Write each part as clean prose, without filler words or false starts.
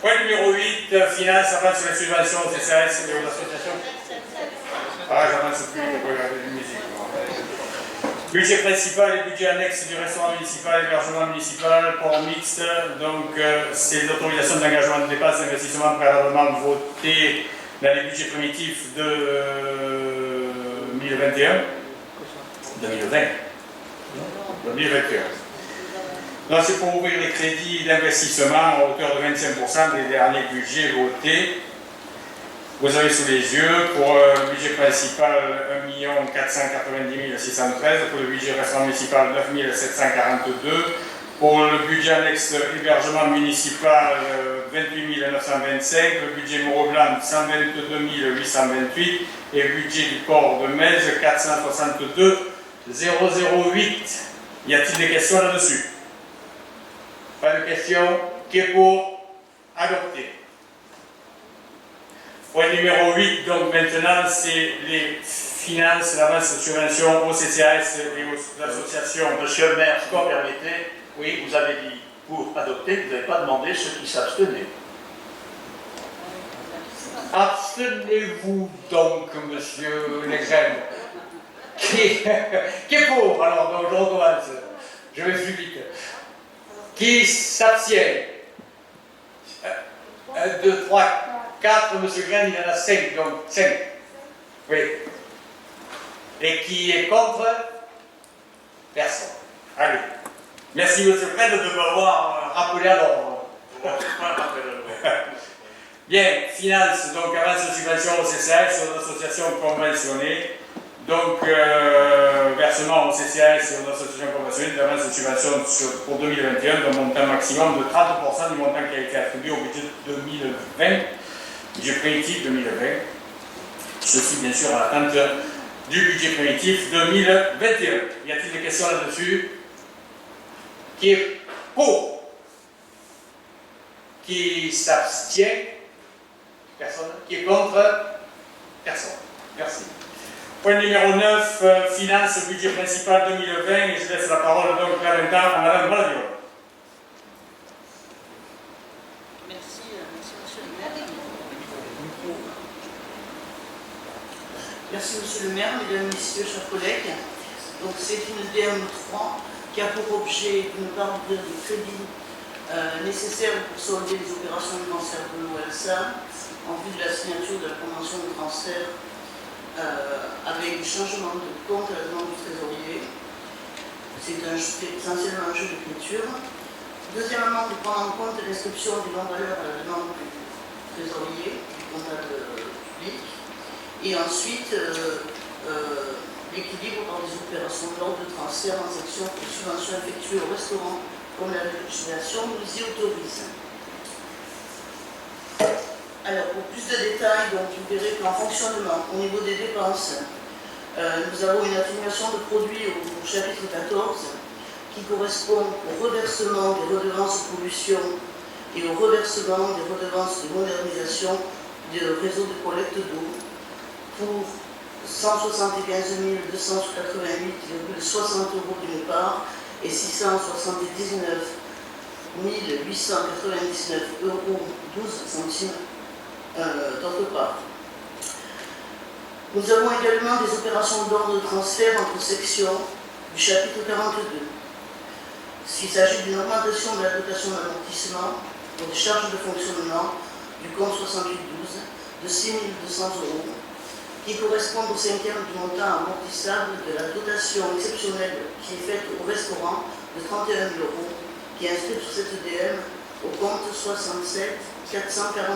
Point numéro 8, finance, avance sur les subventions aux CCAS et aux associations. Ah, j'avance plus, je peux regarder la musique. Budget principal et budget annexe du restaurant municipal, hébergement municipal, port mixte. Donc, c'est l'autorisation d'engagement de dépenses d'investissement préalablement votées dans les budgets primitifs de 2021. 2020. 2021. Donc, c'est pour ouvrir les crédits d'investissement à hauteur de 25% des derniers budgets votés. Vous avez sous les yeux, pour le budget principal, 1 490 613, pour le budget restaurant municipal, 9 742, pour le budget annexe hébergement municipal, 28 925, le budget Moroblanc, 122 828, et le budget du port de Metz, 462 008. Y a-t-il des questions là-dessus? Pas de questions? Qui est pour adopter? Point numéro 8, donc maintenant, c'est les finances, l'avance de subvention aux CCAS et aux associations. Monsieur le maire, si vous permettez, oui, vous avez dit pour adopter, vous n'avez pas demandé ceux qui s'abstenaient. Abstenez-vous donc, monsieur Legren. Qui est pour? Alors, donc, je recommence. Je vais plus vite. Qui s'abstient? 1, 2, 3, 4, M. Gren, il en a 5, donc 5. Oui. Et qui est contre? Personne. Allez. Merci, M. Gren, de m'avoir rappelé à l'ordre. Bien, finance, donc avance de subvention au CCAS, aux associations conventionnées. Donc, versement au CCAS et aux associations conventionnées d'avance de subvention pour 2021 d'un montant maximum de 30% du montant qui a été attribué au budget 2020, budget primitif 2020. Ceci, bien sûr, à l'attente du budget primitif 2021. Y a-t-il des questions là-dessus? Qui est pour? Qui s'abstient? Personne. Qui est contre? Personne. Merci. Point numéro 9, finance, budget principal 2020, et je laisse la parole donc là maintenant à Mme Balladur. Merci, monsieur le maire. Merci, monsieur le maire, mesdames, messieurs, chers collègues. Donc, c'est une DM3 qui a pour objet d'une part de crédit nécessaire pour solder les opérations financières de l'OLSA en vue de la signature de la convention de transfert avec du changement de compte à la demande du trésorier. C'est essentiellement un jeu d'écriture. Deuxièmement, de prendre en compte l'inscription du non-valeur à la demande du trésorier, du comptable public. Et ensuite, l'équilibre par des opérations d'ordre de transfert en section pour subventions effectuées au restaurant comme la législation nous y autorise. Alors, pour plus de détails, donc, vous verrez qu'en fonctionnement, au niveau des dépenses, nous avons une atténuation de produits au chapitre 14 qui correspond au reversement des redevances pollution et au reversement des redevances de modernisation du réseau de collecte d'eau pour 175 288,60 € d'une part et 679 899,12 € d'autre part. Nous avons également des opérations d'ordre de transfert entre sections du chapitre 42. S'il s'agit d'une augmentation de la dotation d'amortissement pour des charges de fonctionnement du compte 6812 de 6 200 € qui correspondent au cinquième du montant amortissable de la dotation exceptionnelle qui est faite au restaurant de 31 000 € qui est inscrite sur cette DM au compte 67 441.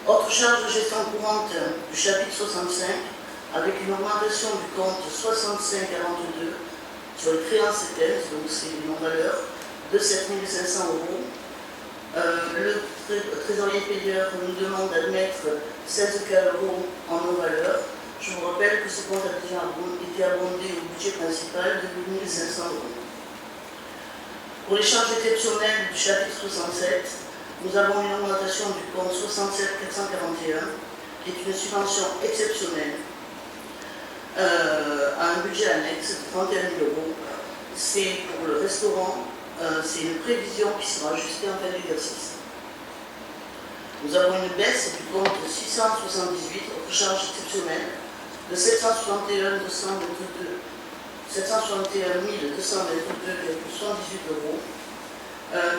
Autre charge de gestion courante du chapitre 65, avec une augmentation du compte 6542 sur les créances éteintes, donc c'est une non-valeur, de 7 500 €. Le trésorier payeur nous demande d'admettre 16 € en non-valeur. Je vous rappelle que ce compte a déjà été abondé au budget principal de 8 500 €. Pour les charges exceptionnelles du chapitre 67, nous avons une augmentation du compte 67 441, qui est une subvention exceptionnelle à un budget annexe de 31 000 €. C'est pour le restaurant c'est une prévision qui sera ajustée en fin d'exercice. Nous avons une baisse du compte 678, charges exceptionnelles, de 761 222,78 euros,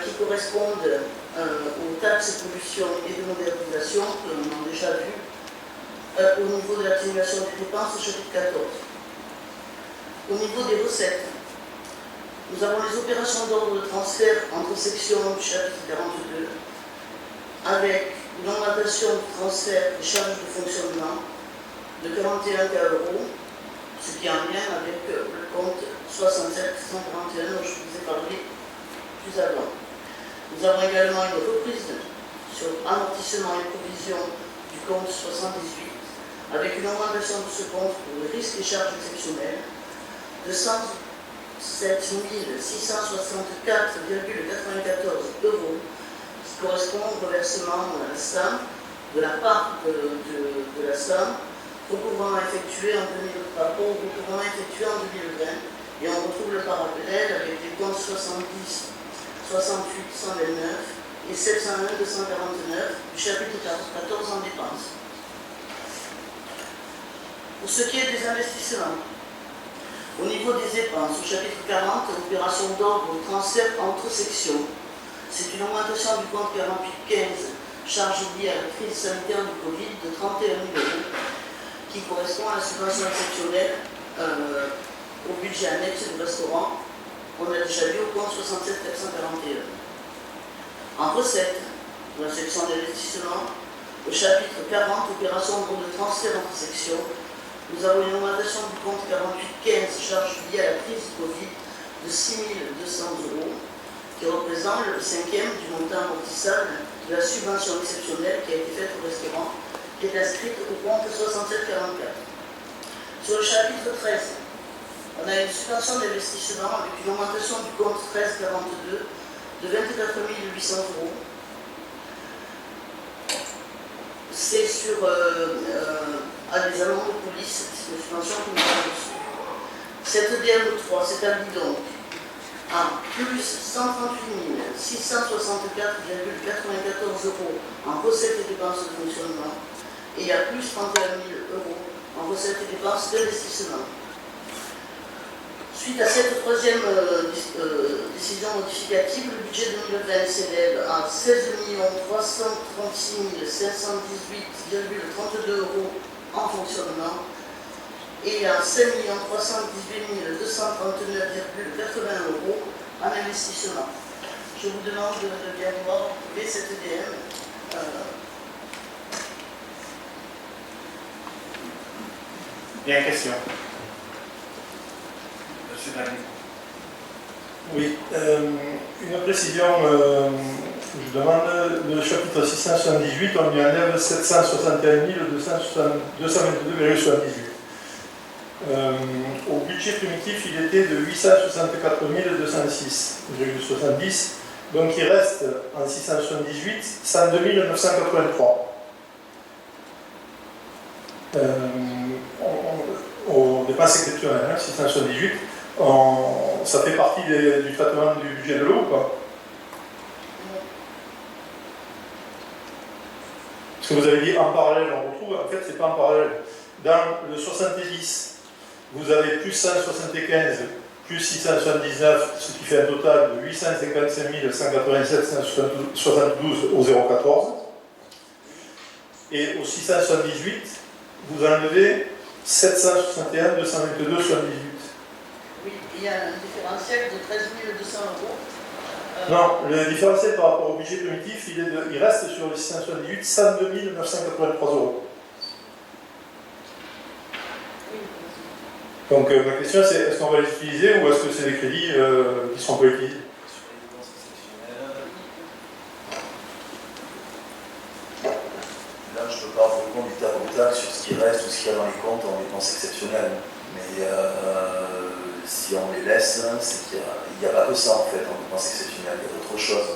qui correspondent aux taxes de pollution et de modernisation que l'on a déjà vu au niveau de l'atténuation des dépenses au chapitre 14. Au niveau des recettes, nous avons les opérations d'ordre de transfert entre sections du chapitre 42, avec une augmentation du transfert des charges de fonctionnement de 41 euros, ce qui est en lien avec le compte 67 141 dont je vous ai parlé plus avant. Nous avons également une reprise sur amortissement et provision du compte 78, avec une augmentation de ce compte pour les risques et charges exceptionnelles de 107 664,94 euros, qui correspond au reversement à la SAM, de la part de la SAM, recouvrement effectué en 2000, par rapport au recouvrement effectué en 2020, et on retrouve le parallèle avec les comptes 70, 68, 129 et 701, 249 du chapitre 14 en dépenses. Pour ce qui est des investissements, au niveau des dépenses, au chapitre 40, opération d'ordre au transfert entre sections, c'est une augmentation du compte 4815, charge liée à la crise sanitaire du Covid de 31 000 euros, qui correspond à la subvention exceptionnelle au budget annexe du restaurant. On a déjà vu au compte 67 441. En recette, dans la section d'investissement, au chapitre 40, opération de transfert entre sections, nous avons une augmentation du compte 4815, charge liée à la crise du Covid, de 6 200 euros, qui représente le cinquième du montant amortissable de la subvention exceptionnelle qui a été faite au restaurant, qui est inscrite au compte 6744. Sur le chapitre 13, on a une subvention d'investissement avec une augmentation du compte 1342 de 24 800 euros. C'est sur des amendes de police, c'est une subvention que nous avons reçue. Cette DM3 s'établit donc à plus 138 664,94 euros en recettes et dépenses de fonctionnement et à plus 31 000 euros en recettes et dépenses d'investissement. Suite à cette troisième décision modificative, le budget 2020 s'élève à 16 336 518,32 euros en fonctionnement et à 5 318 239,80 euros en investissement. Je vous demande de bien vouloir approuver cette DM. Bien, question. Monsieur Daniel. Oui, une précision, je demande, le chapitre 678, on lui enlève 761 222,78. Au budget primitif, il était de 864 206,70, donc il reste en 678 102 983. Aux dépenses exceptionnelles, 678, ça fait partie du traitement du budget de l'eau ou pas? Parce que vous avez dit en parallèle, on retrouve, en fait c'est pas en parallèle. Dans le 70, vous avez plus 175, plus 679, ce qui fait un total de 855 187,72 au 0,14. Et au 678, vous enlevez 761 222,78. Oui, il y a un différentiel de 13 200 euros. Non, le différentiel par rapport au budget primitif, il reste sur le 678, 102 983 euros. Donc ma question c'est, est-ce qu'on va les utiliser ou est-ce que c'est des crédits qui sont pas utilisés? Là, je ne peux pas avoir le compte du tac sur ce qui reste ou ce qu'il y a dans les comptes en dépenses exceptionnelles. Mais si on les laisse, c'est qu'il n'y a pas que ça en fait en dépenses exceptionnelles. Il y a d'autres choses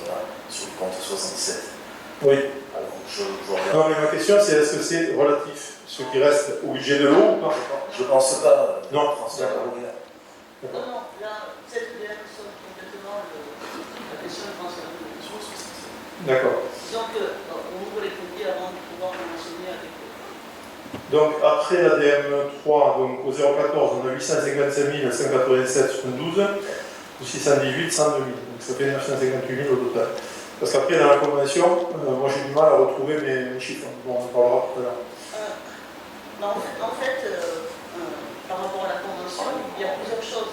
sur le compte 67. Oui. Alors, je regarde. Non, mais ma question c'est, est-ce que c'est relatif, ce qui reste au budget de l'eau ou pas? Je pense pas. Non. Transfert Non, là, cette DM sont complètement D'accord. Donc, on ouvre les crédits avant de pouvoir mentionner avec eux. Donc après l'ADM 3, donc au 014, on a 855 187 sur 12, ou 618, 102 000. Donc ça fait 958 000 au total. Parce qu'après, dans la convention, moi j'ai du mal à retrouver mes chiffres. Bon, on en parlera tout à l'heure. En fait, par rapport à la convention, il y a plusieurs choses.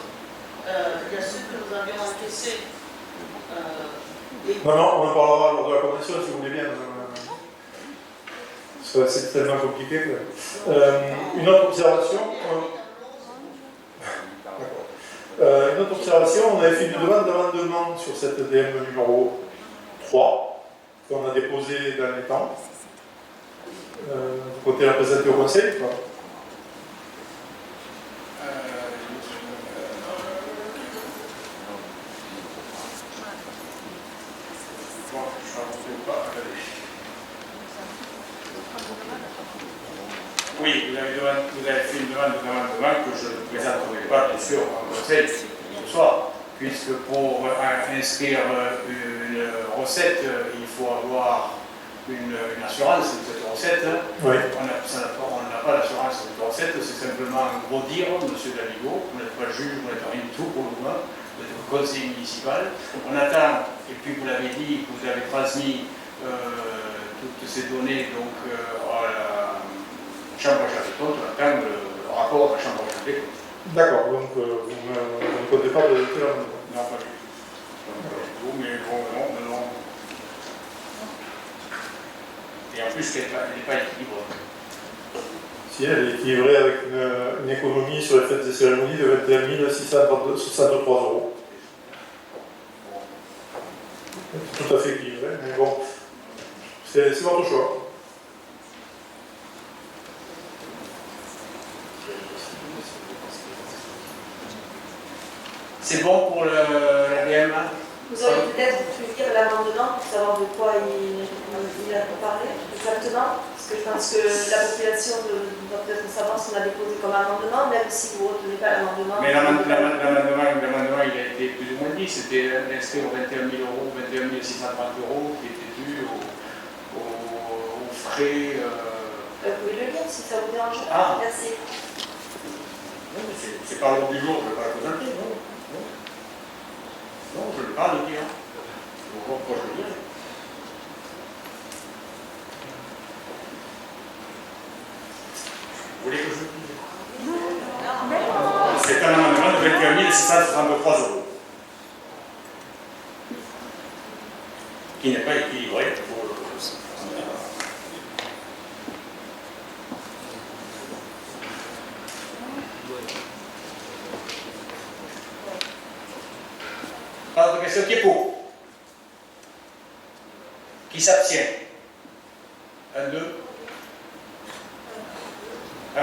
Il y a ceux que nous avions encaissés. Non, on en parlera lors de la convention si vous voulez bien. C'est tellement compliqué que... une autre observation. Une autre observation, on avait fait une demande d'amendement sur cette DM numéro 3 qu'on a déposée dans les temps. Vous comptez la présenter au conseil ou pas? Oui, vous avez fait une demande d'amendement que je ne présenterai pas, bien sûr, en conseil ce soir, puisque pour inscrire une recette, il faut avoir une assurance de cette recette. Oui. On n'a pas d'assurance de cette recette, c'est simplement un gros dire, monsieur Daligo, vous n'êtes pas juge, vous n'êtes rien du tout pour le moment, vous êtes conseiller municipal. On attend, et puis vous l'avez dit, vous avez transmis toutes ces données donc, à la Chambre des comptes, on attend le rapport de la Chambre des comptes. D'accord, donc vous ne comptez pas de voter l'amendement? Non, pas du tout. Mais bon, non. Et en plus, elle n'est pas équilibrée. Si, elle est équilibrée avec une économie sur les fêtes et cérémonies de 21 663 €. C'est tout à fait équilibré, mais bon, c'est votre choix. C'est bon pour l'ADM? Vous auriez peut-être pu lire l'amendement pour savoir de quoi il a parlé exactement, parce que je pense que la population doit peut-être savoir ce qu'on a déposé comme amendement, même si vous ne retenez pas l'amendement. Mais l'amendement, il a été plus ou moins dit, c'était inscrit aux 21 000 €, 21 630 € qui étaient dus aux frais. Vous pouvez le lire si ça vous dérange. Ah. Merci. Non, mais c'est pas l'ordre du jour, je ne vais pas le présenter, non. Non, je ne vais pas le dire. Pourquoi je le dirais? Vous voulez que je le dise? C'est un amendement de 21 663 €, qui n'est pas équilibré pour le. Autre question, qui est pour? Qui s'abstient? 1, 2. 1,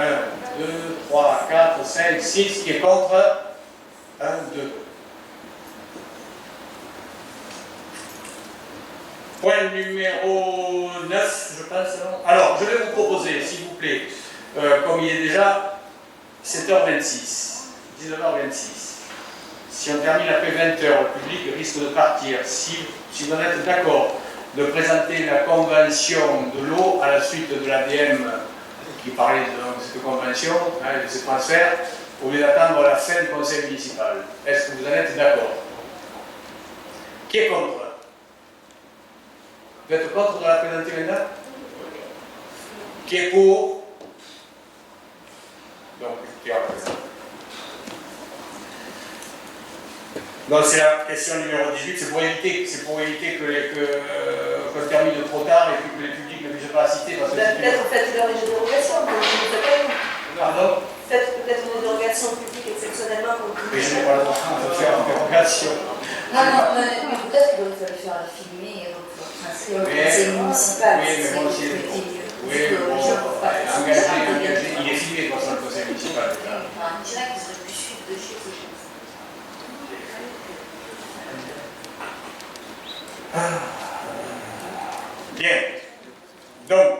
2, 3, 4, 5, 6. Qui est contre? 1, 2. Point numéro 9, je pense. Alors, je vais vous proposer, s'il vous plaît, comme il est déjà 7h26, 19h26. Si on termine après 20h, le public risque de partir. Si vous en êtes d'accord de présenter la convention de l'eau à la suite de l'ADM qui parlait de cette convention, de ces transferts, au lieu d'attendre la fin du conseil municipal. Est-ce que vous en êtes d'accord? Qui est contre? Vous êtes contre de la présenter maintenant? Qui est pour? Donc, qui est représenté. Donc c'est la question numéro 18, c'est pour éviter qu'on termine trop tard et puis que les publics ne puissent pas assister. Peut-être vous faites une dérogation, comme vous le faites. Pardon? Faites peut-être une dérogation publique exceptionnellement. Mais je n'ai pas le droit de faire une dérogation. Non, mais peut-être qu'il fallait faire la filmer et donc transférer au conseil municipal. Oui, mais bon, engagé, il est filmé pour le conseil municipal. En direct, ils auraient pu suivre de chez eux. Bien. Donc,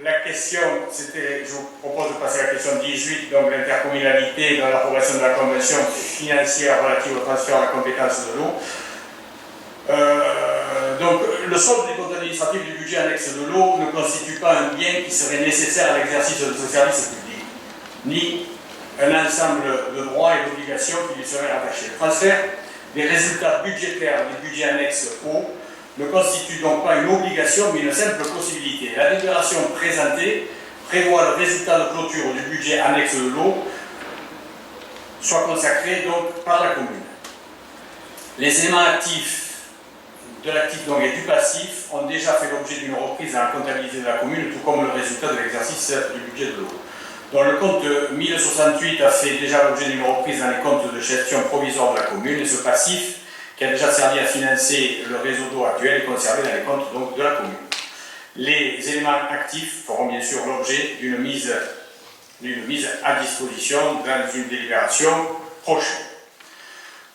la question, c'était, je vous propose de passer à la question 18, donc l'intercommunalité dans l'approbation de la convention financière relative au transfert de la compétence de l'eau. Donc, le solde des comptes administratif du budget annexe de l'eau ne constitue pas un bien qui serait nécessaire à l'exercice de ce service public, ni un ensemble de droits et d'obligations qui lui seraient rattachés. Le transfert des résultats budgétaires des budgets annexes eau ne constitue donc pas une obligation, mais une simple possibilité. La déclaration présentée prévoit le résultat de clôture du budget annexe de l'eau soit consacré donc par la commune. Les éléments actifs de l'actif et du passif ont déjà fait l'objet d'une reprise à la comptabilité de la commune, tout comme le résultat de l'exercice du budget de l'eau. Donc le compte 1068 a fait déjà l'objet d'une reprise dans les comptes de gestion provisoire de la commune, et ce passif, qui a déjà servi à financer le réseau d'eau actuel, est conservé dans les comptes donc, de la commune. Les éléments actifs feront bien sûr l'objet d'une mise à disposition dans une délibération prochaine.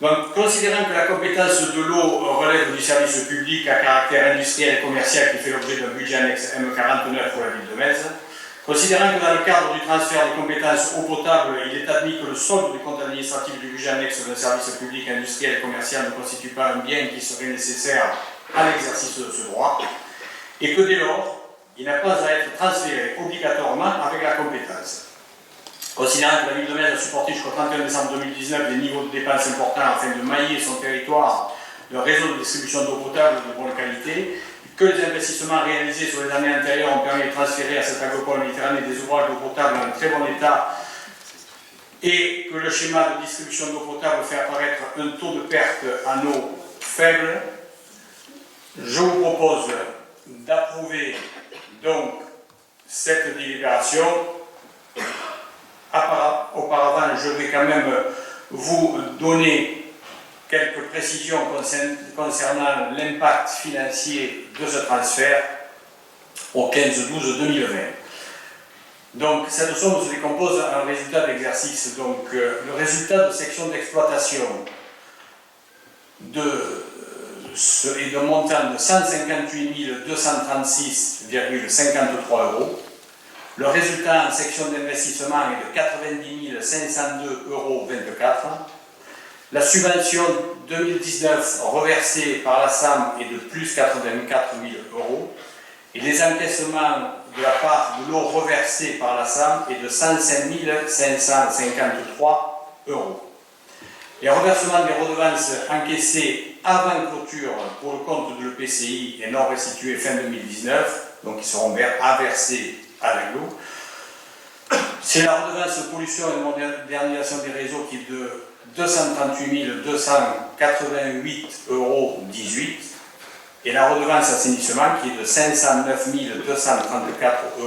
Donc, considérant que la compétence de l'eau relève du service public à caractère industriel et commercial qui fait l'objet d'un budget annexe M49 pour la ville de Metz, considérant que dans le cadre du transfert des compétences eau potable, il est admis que le solde du compte administratif du budget annexe d'un service public industriel et commercial ne constitue pas un bien qui serait nécessaire à l'exercice de ce droit, et que dès lors, il n'a pas à être transféré obligatoirement avec la compétence. Considérant que la ville de Metz a supporté jusqu'au 31 décembre 2019 des niveaux de dépenses importants afin de mailler son territoire de réseau de distribution d'eau potable de bonne qualité, que les investissements réalisés sur les années antérieures ont permis de transférer à cette agropole méditerranée des ouvrages d'eau potable en très bon état, et que le schéma de distribution d'eau potable fait apparaître un taux de perte en eau faible, je vous propose d'approuver donc cette délibération. Auparavant, je vais quand même vous donner quelques précisions concernant l'impact financier de ce transfert au 15-12-2020. Donc, cette somme se décompose en résultat d'exercice. Donc, le résultat de section d'exploitation est d'un montant de 158 236,53 €. Le résultat en section d'investissement est de 90 502,24 €. La subvention 2019 reversée par la SAM est de plus 84 000 €. Et les encaissements de la part de l'eau reversée par la SAM est de 105 553 €. Les reversements des redevances encaissées avant clôture pour le compte de l'EPCI et non restitués fin 2019, donc ils seront aversés à l'aglo. C'est la redevance de pollution et de modernisation des réseaux qui est de 238 288,18 € et la redevance assainissement qui est de 509 234,60 €.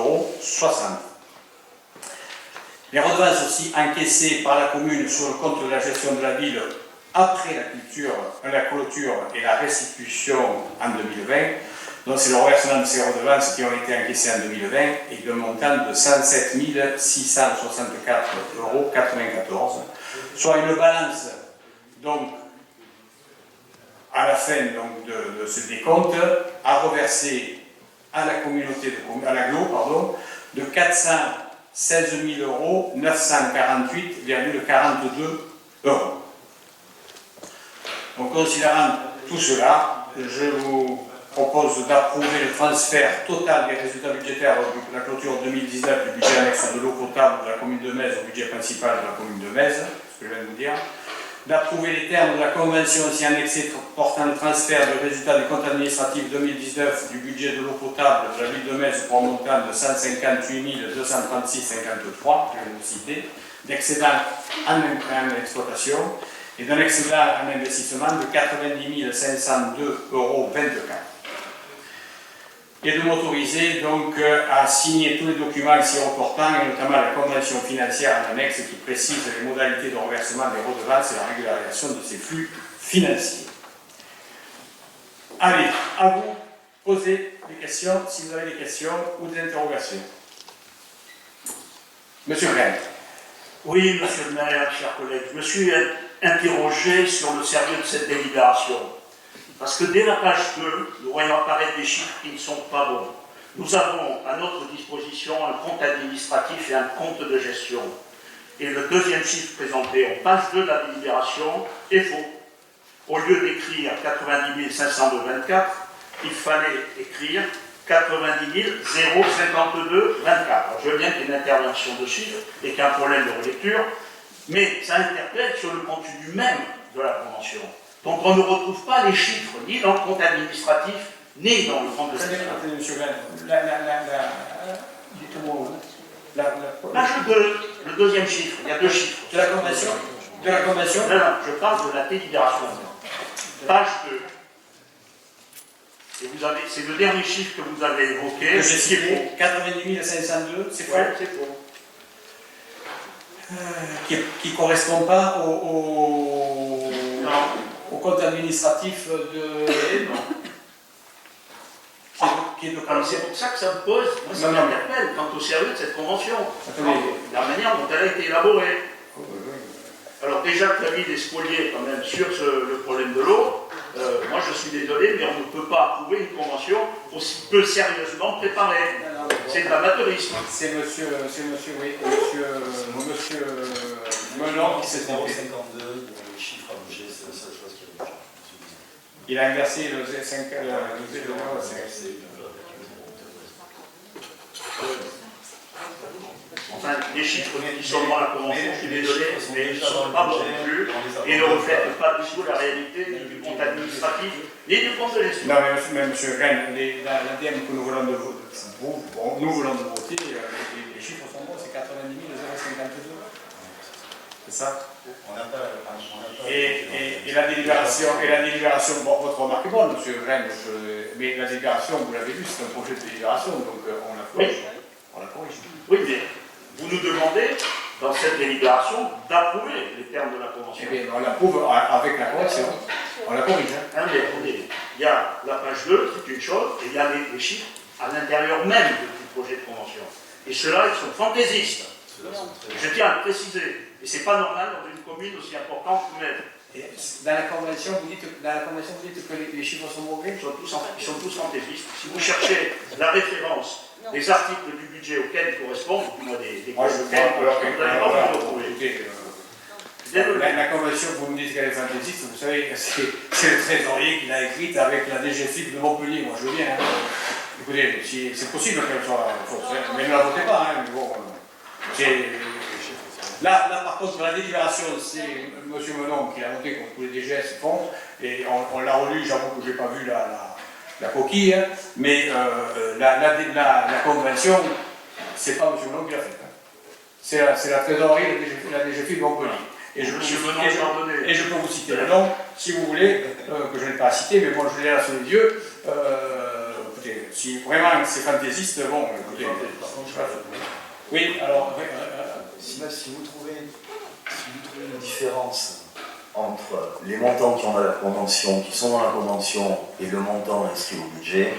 Les redevances aussi encaissées par la commune sur le compte de la gestion de la ville après la clôture et la restitution en 2020. Donc c'est le reversement de ces redevances qui ont été encaissées en 2020 et d'un montant de 107 664,94 €, soit une balance donc à la fin donc, de ce décompte à reverser à la communauté à l'agglo de 416 948,42 €. Donc considérant tout cela, je vous propose d'approuver le transfert total des résultats budgétaires de la clôture 2019 du budget annexe de l'eau potable de la commune de Metz au budget principal de la commune de Metz, ce que je viens de vous dire, d'approuver les termes de la convention aussi annexée portant le transfert des résultats des comptes administratifs 2019 du budget de l'eau potable de la ville de Metz pour un montant de 158 236,53 €, je vais vous citer, d'excédent en exploitation et d'un excédent en investissement de 90 502,24 €. Et de m'autoriser donc à signer tous les documents ici reportants, et notamment la convention financière en annexe qui précise les modalités de reversement des redevances et la régularisation de ces flux financiers. Allez, à vous poser des questions, si vous avez des questions ou des interrogations. Monsieur Brent. Oui, monsieur le maire, chers collègues, je me suis interrogé sur le sérieux de cette délibération. Parce que dès la page 2, nous voyons apparaître des chiffres qui ne sont pas bons. Nous avons à notre disposition un compte administratif et un compte de gestion. Et le deuxième chiffre présenté en page 2 de la délibération est faux. Au lieu d'écrire 90 524, il fallait écrire 90 052 24. Alors, je veux bien qu'il y ait une intervention de chiffres et qu'il y ait un problème de relecture, mais ça interpelle sur le contenu même de la convention. Donc on ne retrouve pas les chiffres ni dans le compte administratif, ni dans le compte de gestion. Attendez, monsieur Rennes, dites-moi où. Page 2, le deuxième chiffre, il y a deux chiffres. De la convention. De la convention. Non, non, je parle de la délibération. Page 2. Et vous avez, c'est le dernier chiffre que vous avez évoqué. Que j'ai cité, 90 502, c'est faux. Ouais, c'est faux. Qui ne correspond pas au compte administratif de. Qui est de Alors c'est pour ça que ça me pose, moi ça m'interpelle quant au sérieux de cette convention, la manière dont elle a été élaborée. Alors déjà que la ville est spoliée quand même sur le problème de l'eau, moi je suis désolé, mais on ne peut pas approuver une convention aussi peu sérieusement préparée. C'est de l'amateurisme. C'est monsieur Melon qui s'est trompé. 52, le chiffre a bougé, c'est la seule chose qui a bougé. Il a inversé le 5. Enfin, les chiffres qui sont dans la convention, je suis désolé, mais ils ne sont pas bons plus et ne reflètent pas du tout la réalité ni du compte administratif, ni du compte de gestion. Non, mais monsieur Rennes, l'ADM que nous voulons de voter, les chiffres sont bons, c'est 90 052. C'est ça. Et la délibération, bon, votre remarque est bonne, monsieur Rennes, mais la délibération, vous l'avez vu, c'est un projet de délibération, donc on la corrige. On la corrige. Oui, mais vous nous demandez, dans cette délibération, d'approuver les termes de la convention. Eh bien, on l'approuve avec la correction. On la corrige. Hein, mais attendez, il y a la page 2, c'est une chose, et il y a les chiffres à l'intérieur même du projet de convention. Et ceux-là, ils sont fantaisistes. Je tiens à le préciser. Et c'est pas normal dans une commune aussi importante que même. Dans la convention, vous dites que les chiffres sont mauvais. Ils sont tous fantaisistes. Si vous cherchez la référence des articles du budget auxquels ils correspondent, des Moi, je crois vous n'allez pas vous retrouver. La convention, vous me dites qu'elle est fantaisiste, vous savez, c'est le trésorier qui l'a écrite avec la DGFIP de Montpellier. Moi, je veux bien. Hein. Écoutez, c'est possible qu'elle soit fausse, hein, mais ne la votez pas. Hein, mais bon, là, par contre, la délibération, c'est M. Melon qui a voté contre tous les DGS font, et on l'a relu, j'avoue que je n'ai pas vu la coquille, hein, mais la convention, c'est pas M. Melon qui l'a faite. Hein. C'est la trésorerie, la DGFIP de Montpellier. Et je peux vous citer le nom, si vous voulez, que je n'ai pas cité, mais bon, je l'ai là sous les yeux. Écoutez, si vraiment c'est fantaisiste, bon, écoutez. Oui, alors. Si vous trouvez une différence entre les montants qui sont dans la convention et le montant inscrit au budget,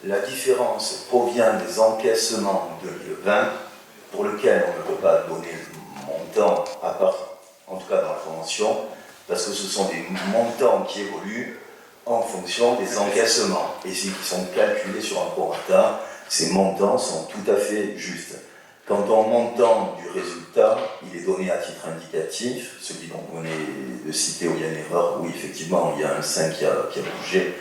la différence provient des encaissements de l'IE20 pour lequel on ne peut pas donner le montant à part, en tout cas dans la convention, parce que ce sont des montants qui évoluent en fonction des encaissements et qui sont calculés sur un prorata. Ces montants sont tout à fait justes. Quant au montant du résultat, il est donné à titre indicatif, celui dont vous venez de citer où il y a une erreur, oui effectivement il y a un 5 qui a bougé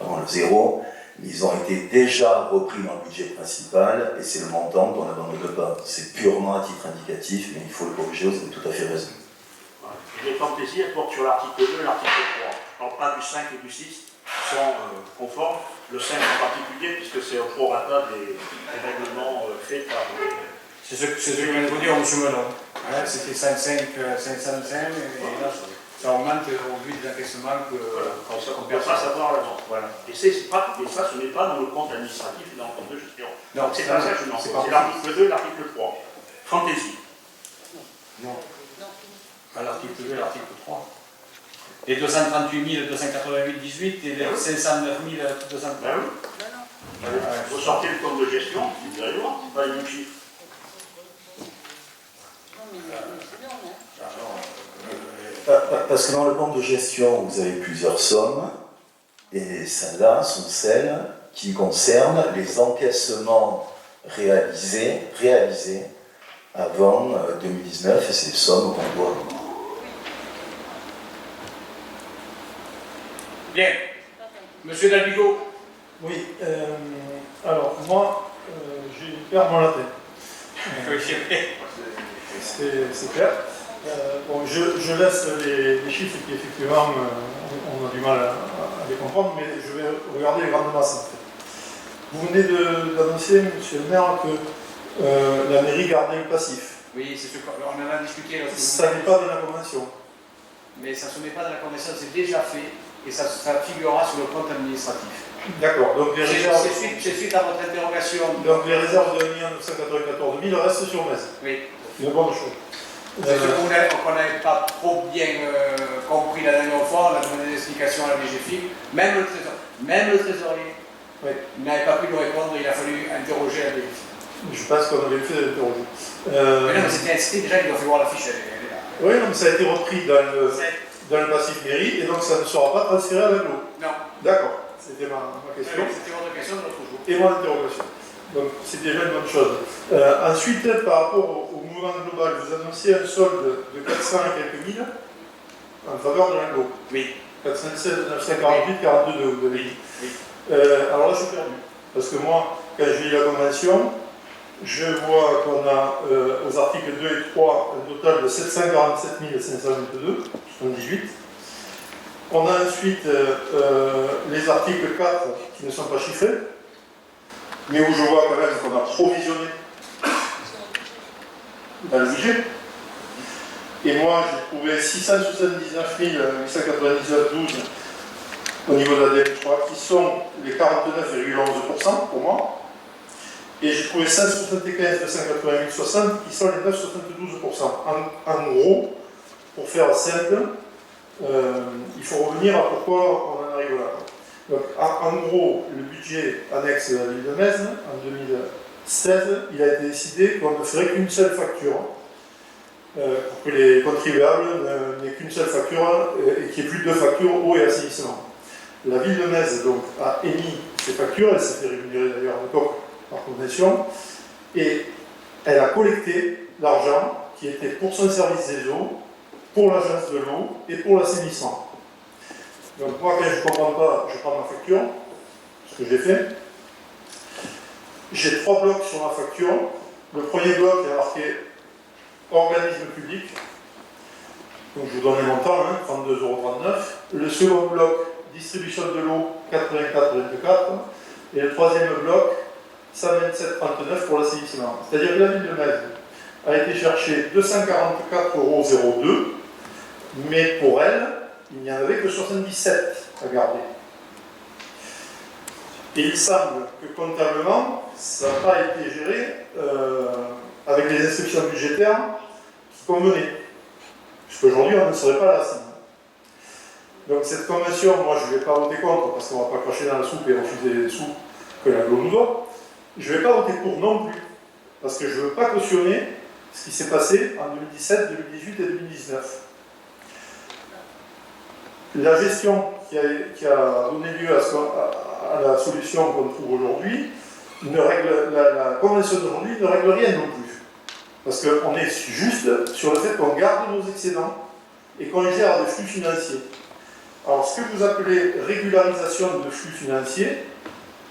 avant le 0, mais ils ont été déjà repris dans le budget principal et c'est le montant qu'on n'abandonne pas. C'est purement à titre indicatif, mais il faut le corriger, vous avez tout à fait raison. Les fantaisies, elles portent sur l'article 2 et l'article 3. Je ne parle pas du 5 et du 6, qui sont conformes. Le 5 en particulier, puisque c'est au prorata des règlements faits par... C'est ce que je viens de vous dire, M. Melon. Hein, c'était 505, et là, ça augmente au vu des encaissements qu'on peut pas savoir l'avance. Voilà. Et ça, ce n'est pas dans le compte administratif et dans le compte de gestion. Non, c'est pas ça que je n'en sais. C'est l'article 2 et l'article 3. Fantaisie. Non. À l'article 2 et l'article 3. Les 238 288 18 et les 509 230. Ben oui. Vous sortez le compte de gestion, vous allez voir, c'est pas les mêmes chiffres. Parce que dans le compte de gestion, vous avez plusieurs sommes, et celles-là sont celles qui concernent les encaissements réalisés avant 2019, et c'est les sommes qu'on doit. Bien. Monsieur Dalbigo. Oui, alors moi, j'ai perdu mon latin. Oui, c'est vrai. C'est clair. Bon, je laisse les chiffres qui effectivement on a du mal à les comprendre, mais je vais regarder les grandes masses en fait. Vous venez d'annoncer, monsieur le maire, que la mairie gardait le passif. Oui, c'est ce qu'on en a discuté. Lorsque Ça n'est pas dans la convention. Mais ça ne se met pas dans la convention, c'est déjà fait et ça figurera sur le compte administratif. D'accord, donc les réserves. C'est suite à votre interrogation. Donc les réserves de 1994 000 restent sur Metz. Oui. Une bonne chose. C'est ce qu'on n'avait pas trop bien compris la dernière fois, on a donné des explications à la DGFIP, même le trésorier Oui. n'avait pas pu nous répondre, il a fallu interroger la DGFIP. Je pense qu'on avait fait l'interroger. Mais non, mais c'était inscrit déjà, il doit faire voir la fiche, elle est là. Oui, non, mais ça a été repris dans le passif mairie et donc ça ne sera pas transféré à l'aglo. Non. D'accord, c'était ma question. C'était votre question de l'autre jour. Et mon interrogation. Donc c'est déjà une bonne chose. Ensuite, par rapport au mouvement global, vous annoncez un solde de 400 et quelques mille en faveur de l'aglo. Oui. 416, 948, 42, vous avez dit. Oui. Alors là, je suis perdu. Parce que moi, quand je lis la convention, je vois qu'on a aux articles 2 et 3 un total de 747 522, 78. On a ensuite les articles 4 qui ne sont pas chiffrés, mais où je vois quand même qu'on a provisionné dans le budget. Et moi, j'ai trouvé 679 899,12 au niveau de la DM3, qui sont les 49,11% pour moi. Et j'ai trouvé 175 288,60 qui sont les 9,72%. En gros, pour faire simple, il faut revenir à pourquoi on en arrive là. Donc, en gros, le budget annexe de la ville de Metz, en 2016, il a été décidé qu'on ne ferait qu'une seule facture, pour que les contribuables n'aient qu'une seule facture et qu'il n'y ait plus de deux factures eau et assainissement. La ville de Metz donc, a émis ces factures, elle s'est fait rémunérer d'ailleurs encore par convention, et elle a collecté l'argent qui était pour son service des eaux, pour l'agence de l'eau et pour l'assainissement. Donc moi, quand je ne comprends pas, je prends ma facture, ce que j'ai fait. J'ai 3 blocs sur ma facture. Le premier bloc est marqué organisme public. Donc je vous donne les montants, hein, 32,39 €. Le second bloc, distribution de l'eau, 84,24 €. Et le troisième bloc, 127,39 € pour l'assainissement. C'est-à-dire que la ville de Metz a été chercher 244,02 €, mais pour elle, il n'y en avait que 77 à garder. Et il semble que comptablement, ça n'a pas été géré avec les instructions budgétaires qui convenaient. Puisqu'aujourd'hui, on ne serait pas là. Donc cette convention, moi je ne vais pas voter contre, parce qu'on ne va pas cracher dans la soupe et refuser les sous que l'aglo nous doit. Je ne vais pas voter pour non plus, parce que je ne veux pas cautionner ce qui s'est passé en 2017, 2018 et 2019. La gestion qui a donné lieu à la solution qu'on trouve aujourd'hui, la convention d'aujourd'hui ne règle rien non plus. Parce qu'on est juste sur le fait qu'on garde nos excédents et qu'on gère des flux financiers. Alors ce que vous appelez régularisation de flux financiers,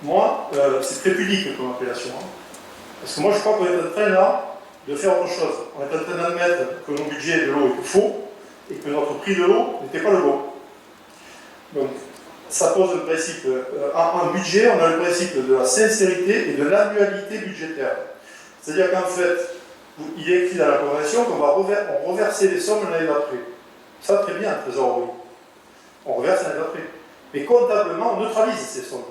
moi, c'est très pudique comme appellation. Hein. Parce que moi je crois qu'on est en train là de faire autre chose. On est en train d'admettre que nos budgets de l'eau étaient faux et que notre prix de l'eau n'était pas le bon. Donc, ça pose le principe. En budget, on a le principe de la sincérité et de l'annualité budgétaire. C'est-à-dire qu'en fait, il est écrit dans la convention qu'on va reverser les sommes l'année d'après. Ça, très bien, en trésorerie. On reverse l'année d'après. Mais comptablement, on neutralise ces sommes,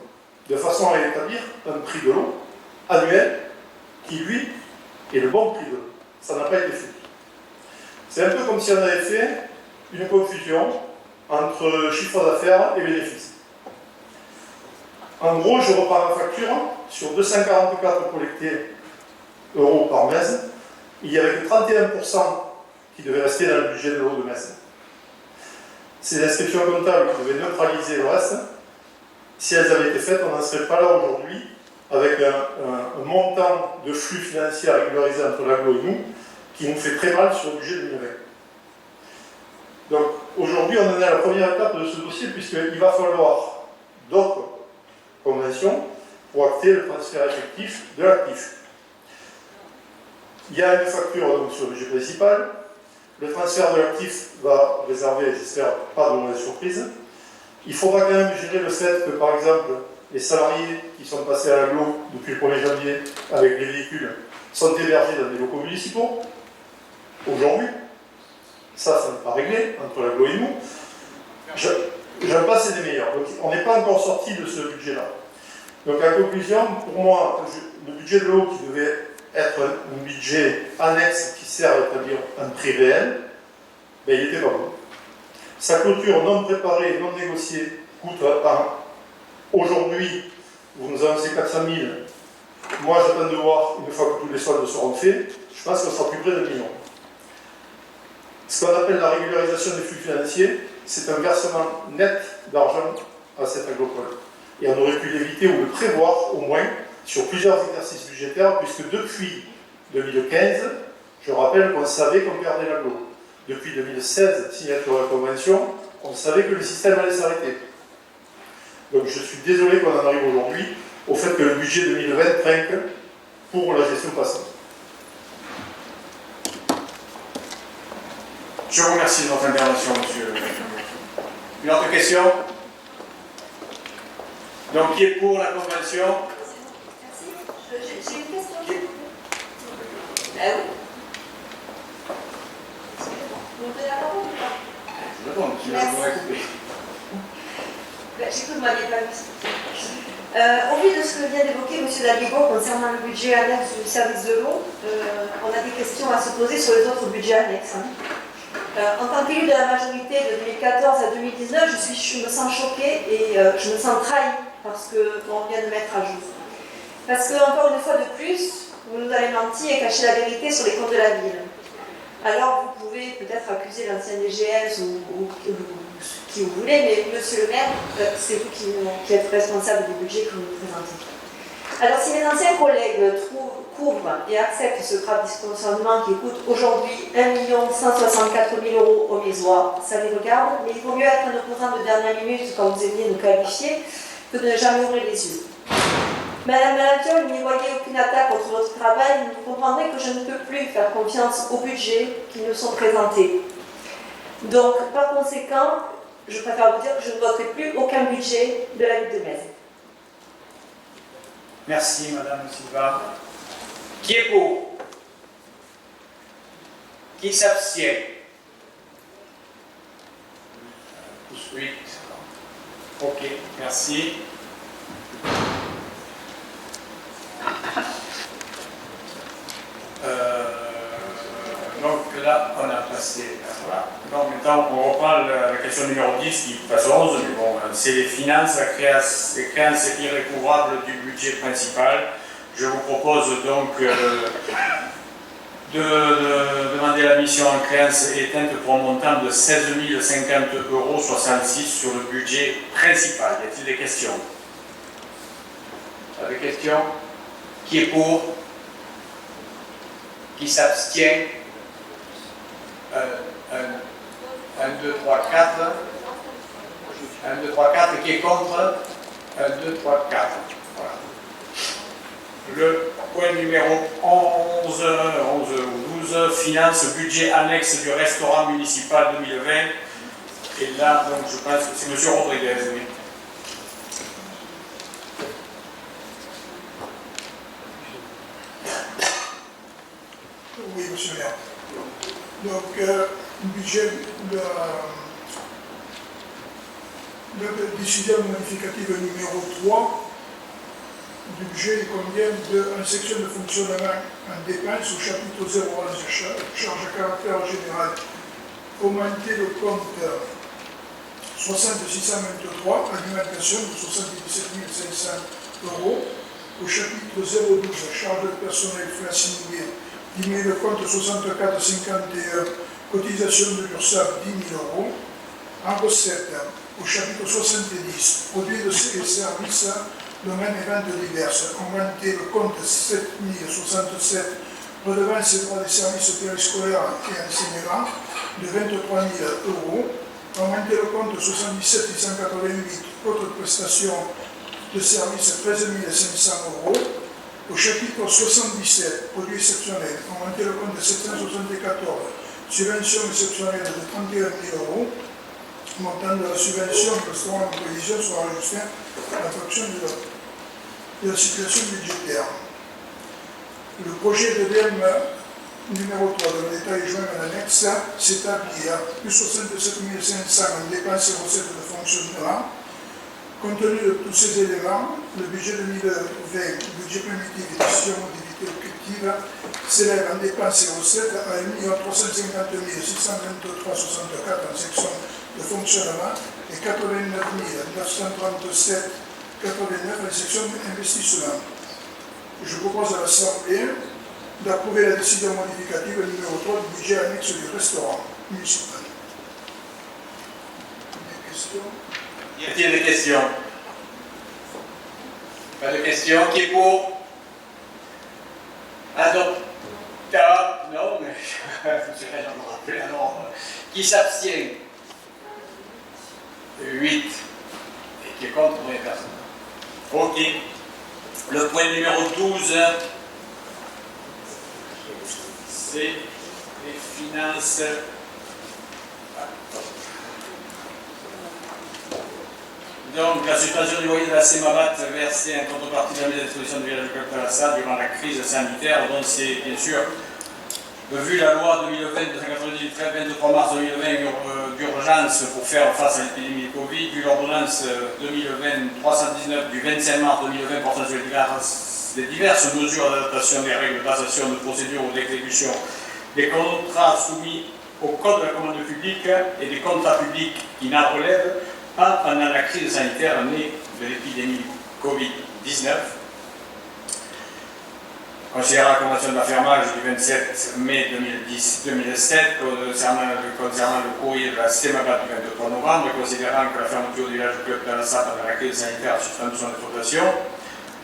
de façon à établir un prix de l'eau annuel qui, lui, est le bon prix de l'eau. Ça n'a pas été fait. C'est un peu comme si on avait fait une confusion entre chiffre d'affaires et bénéfices. En gros, je reprends ma facture sur 244 collectés euros par Metz. Il n'y avait que 31% qui devait rester dans le budget de l'eau de Metz. Ces inscriptions comptables qui devaient neutraliser le reste, si elles avaient été faites, on n'en serait pas là aujourd'hui avec un montant de flux financier à régulariser entre l'aglo et nous qui nous fait très mal sur le budget 2020. Donc aujourd'hui, on en est à la première étape de ce dossier puisqu'il va falloir d'autres convention pour acter le transfert effectif de l'actif. Il y a une facture donc, sur le budget principal. Le transfert de l'actif va réserver, j'espère, pas de mauvaise surprise. Il faudra quand même gérer le fait que, par exemple, les salariés qui sont passés à l'agglo depuis le 1er janvier avec les véhicules sont hébergés dans des locaux municipaux. Aujourd'hui, ça n'est pas réglé entre l'agglo et nous. J'aime pas, c'est des meilleurs. Donc, on n'est pas encore sorti de ce budget-là. Donc, en conclusion, pour moi, le budget de l'eau qui devait être un budget annexe qui sert à établir un prix réel, ben, il était pas bon. Sa clôture non préparée, non négociée, coûte aujourd'hui, vous nous annoncez 400 000. Moi, j'attends de voir, une fois que tous les soldes seront faits, je pense qu'on sera plus près de 1 million. Ce qu'on appelle la régularisation des flux financiers, c'est un versement net d'argent à cette agricole. Et on aurait pu l'éviter ou le prévoir, au moins, sur plusieurs exercices budgétaires, puisque depuis 2015, je rappelle qu'on savait qu'on perdait l'aglo. Depuis 2016, signature de la convention, on savait que le système allait s'arrêter. Donc je suis désolé qu'on en arrive aujourd'hui au fait que le budget 2020 trinque pour la gestion passante. Je vous remercie de votre intervention, monsieur. Une autre question? Donc, qui est pour la convention? Merci. J'ai une question. Ah oui. Vous me donnez la parole ou pas? Je réponds, tu Merci. m'aurais coupé. J'ai cru que vous m'aviez pas vu. Au vu de ce que vient d'évoquer M. Daligo concernant le budget annexe du service de l'eau, on a des questions à se poser sur les autres budgets annexes. En tant qu'élu de la majorité de 2014 à 2019, je me sens choquée et je me sens trahie par ce qu'on vient de mettre à jour. Parce que, encore une fois de plus, vous nous avez menti et caché la vérité sur les comptes de la ville. Alors, vous pouvez peut-être accuser l'ancien DGS ou qui vous voulez, mais monsieur le maire, c'est vous qui êtes responsable du budget que vous nous présentez. Alors, si mes anciens collègues couvrent et acceptent ce grave dysfonctionnement qui coûte aujourd'hui 1 164 000 € au Mésois, ça les regarde, mais il vaut mieux être un opposant de dernière minute, comme vous aimiez nous qualifier, que de ne jamais ouvrir les yeux. Madame Maladion, vous n'y voyez aucune attaque contre votre travail, vous comprendrez que je ne peux plus faire confiance aux budgets qui nous sont présentés. Donc, par conséquent, je préfère vous dire que je ne voterai plus aucun budget de la ville de Metz. Merci, Madame Silva. Qui est pour? Qui s'abstient? Tous 8. Ok, merci. Donc là, on a passé. Voilà. Donc maintenant, on reprend la question numéro 10, qui passe 11, mais bon, c'est les finances, les créances irrécouvrables du budget principal. Je vous propose donc de demander la mission en créance éteinte pour un montant de 16 050,66 € sur le budget principal. Y a-t-il des questions? Pas de questions? Qui est pour? Qui s'abstient? 1, 2, 3, 4. 1, 2, 3, 4. Qui est contre? 1, 2, 3, 4. Voilà. Le point numéro 11 ou 12, finance, budget annexe du restaurant municipal 2020. Et là, donc, je pense que c'est M. Rodriguez. Oui. Oui, monsieur le maire. Donc, le budget de décision modificative numéro 3 du budget convient d'une section de fonctionnement en dépenses au chapitre 011 charge à caractère général. Augmenter le compte 623, alimentation de 77 500 €. Au chapitre 012, charge de personnel, frais assimilés, diminuer le compte 64 51, cotisation de l'URSSAF 10 000 €. En recette, au chapitre 70, produits et services, domaine et ventes diverses, augmenter le compte 7 067, redevance et droits des services périscolaires et enseignement de 23 000 €. Augmenter le compte 77 188, autres prestations de services 13 500 euros. Au chapitre 77, produits exceptionnels, augmenter le compte de 774, subvention exceptionnelle de 31 000 euros. Montant de la subvention restaurant en prévision sera ajusté en fonction de la situation budgétaire. Le projet de DEM numéro 3 de l'État est joint à l'annexe s'établit à plus 67 500 en dépenses et recettes de fonctionnement. Compte tenu de tous ces éléments, le budget 2020, budget primitif et décision mobilité objective, s'élève en dépenses et recettes à 1 350 623,64 en section de fonctionnement et 89 937,89 en section d'investissement. Je propose à l'Assemblée d'approuver la décision modificative numéro 3 du budget annexe du restaurant municipal. Des questions? Y a-t-il des questions? Pas de questions. Qui est pour? Adoptable? Non, mais je vais me rappeler un nombre. Qui s'abstient? 8. Et qui est contre? Personne. Ok. Le point numéro 12, c'est les finances. Donc, la suspension du loyer de la CEMABAT versée en contrepartie de la mise à disposition du village de Coltalassat durant la crise sanitaire, dont c'est bien sûr, vu la loi 2020-298, 23 mars 2020 d'urgence pour faire face à l'épidémie de Covid, vu l'ordonnance 2020-319 du 25 mars 2020 portant sur les diverses mesures d'adaptation des règles de passation de procédure ou d'exécution des contrats soumis au Code de la commande publique et des contrats publics qui n'en relèvent pas pendant la crise sanitaire née de l'épidémie Covid-19. Considérant la convention d'affermage du 27 mai 2007 concernant le courrier de la CEMABAT du 23 novembre, et considérant que la fermeture du village de Coltalassat pendant la crise sanitaire a suspendu son exploitation,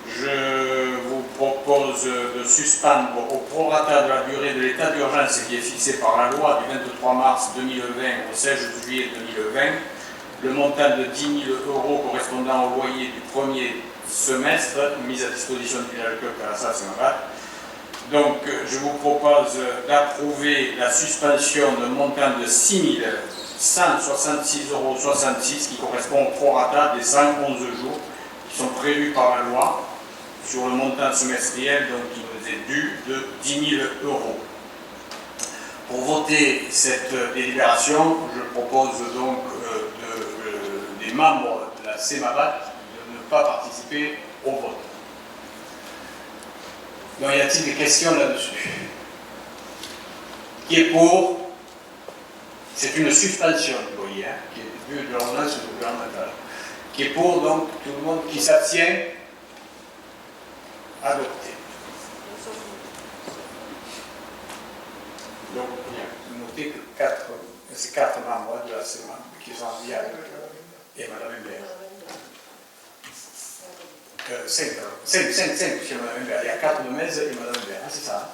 je vous propose de suspendre au prorata de la durée de l'état d'urgence qui est fixé par la loi du 23 mars 2020 au 16 juillet 2020 le montant de 10 000 euros correspondant au loyer du premier semestre mis à disposition du village de Coltalassat CEMABAT. Donc, je vous propose d'approuver la suspension d'un montant de 6 166,66 euros qui correspond au prorata des 111 jours qui sont prévus par la loi sur le montant semestriel donc, qui nous est dû de 10 000 euros. Pour voter cette délibération, je propose donc des membres de la CEMABAT de ne pas participer au vote. Donc, y a-t-il des questions là-dessus? Qui est pour? C'est une suspension du loyer, hein, qui est due de l'ordonnance gouvernementale. Qui est pour, donc, tout le monde qui s'abstient? Adopté. Donc, il y a noté que ces 4 membres de la CEMABAT qui sont en lien et Mme Imbert. 5, puisque Mme Imbert, il y a 4 de Metz et Mme Imbert, hein, c'est ça. Hein.